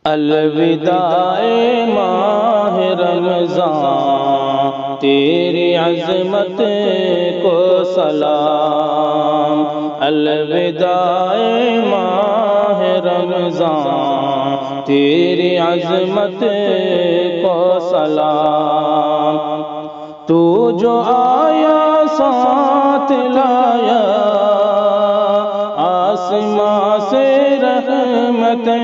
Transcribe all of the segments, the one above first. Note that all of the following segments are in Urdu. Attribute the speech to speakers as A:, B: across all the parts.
A: الوداع ماہ رمضان، تیری عظمت کو سلام۔ الوداع ماہ رمضان، تیری عظمت کو سلام۔ تو جو آیا ساتھ لایا آسماں سے رحمتیں،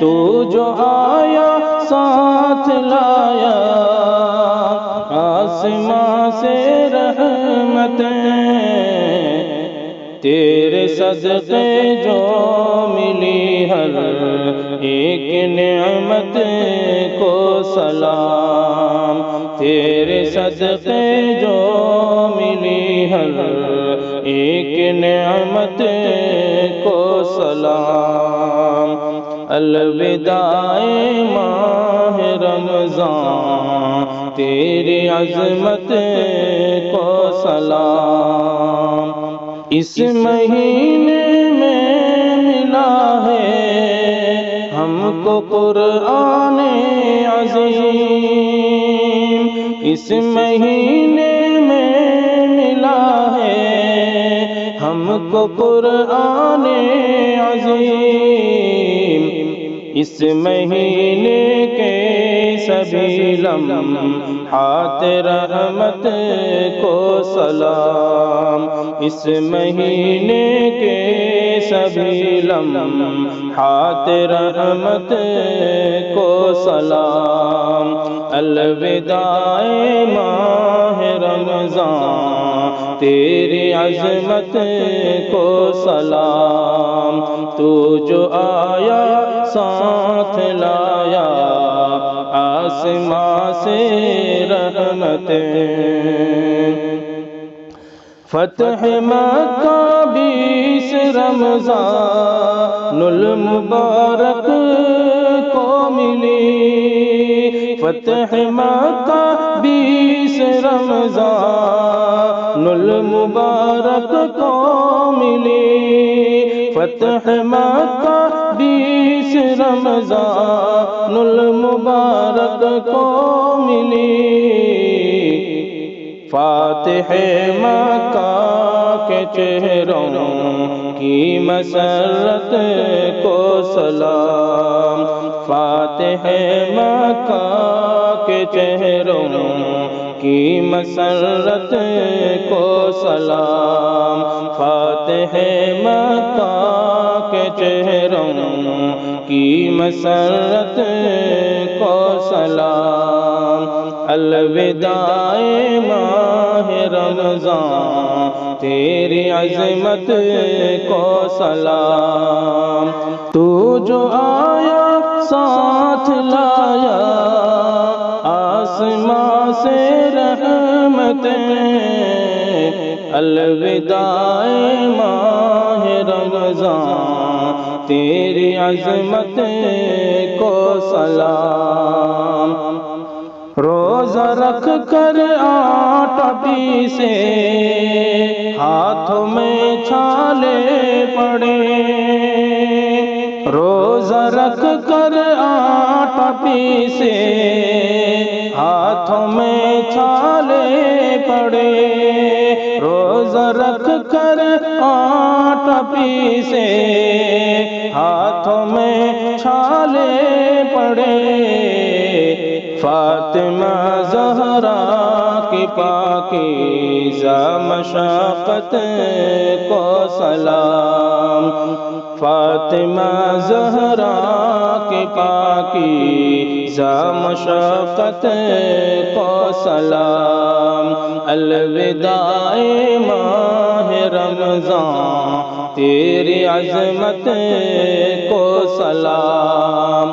A: تو جو آیا ساتھ لایا آسماں سے رحمتیں، تیرے صدقے جو ملی ہر ایک نعمت کو سلام۔ تیرے صدقے جو ملی ہر ایک نعمت کو سلام۔ الوداع ماہ رمضان، تیری عظمت کو سلام۔ اس مہینے میں ملا ہے ہم کو قرآن عظیم، اس مہینے میں ملا ہے ہم کو قرآن عظیم۔ اس مہینے کے سبھی لمحات رحمت کو سلام۔ اس مہینے کے سبھی لمحات رحمت کو سلام۔ الوداع ماہ رمضان، تیری عظمت کو سلام۔ تو جو آیا ساتھ لایا آسماں سے رحمتیں، فتح مکہ 20 رمضان المبارک کو ملی، فتح مکہ 20 رمضان المبارک کو ملی، فتح مکہ 20 رمضان المبارک کو ملی۔ فاتح مکہ کے چہروں کی مسرت کو سلام۔ فاتح مکہ کے چہروں کی مسرت کو سلام۔ فاتح مکہ کے چہروں کی مسرت کو سلام۔ الوداع ماہ رمضان، تیری عظمت کو سلام۔ تو جو آیا ساتھ لایا آسماں سے رحمتیں، الوداع ماہ رمضان، تیری عظمت کو سلام۔ روزہ رکھ کر آٹا پیسے، ہاتھوں میں چھالے پڑے، روزہ رکھ کر آٹا پیسے، ہاتھوں میں چھالے پڑے، روزہ رکھ کر آٹا پیسے، ہاتھوں میں چھالے پڑے۔ فاطمہ زہرا کی پاکیزہ مشقت کو سلام۔ فاطمہ زہرا کی پاکیزہ مشقت کو سلام۔ الوداع ماہ رمضان، تیری عظمت کو سلام۔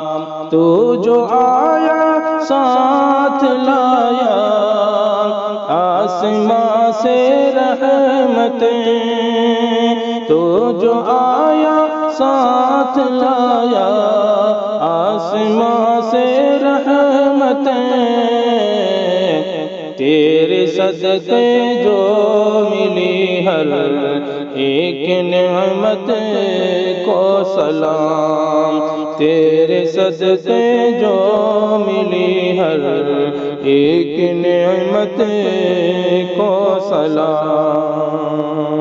A: تو جو آیا ساتھ لایا آسماں سے رحمتیں، تو جو آیا ساتھ لایا آسماں سے رحمتیں، تیرے صدقے جو ملی ہر ایک نعمت کو سلام۔ تیرے صدقے جو ملی ہر ایک نعمت کو سلام۔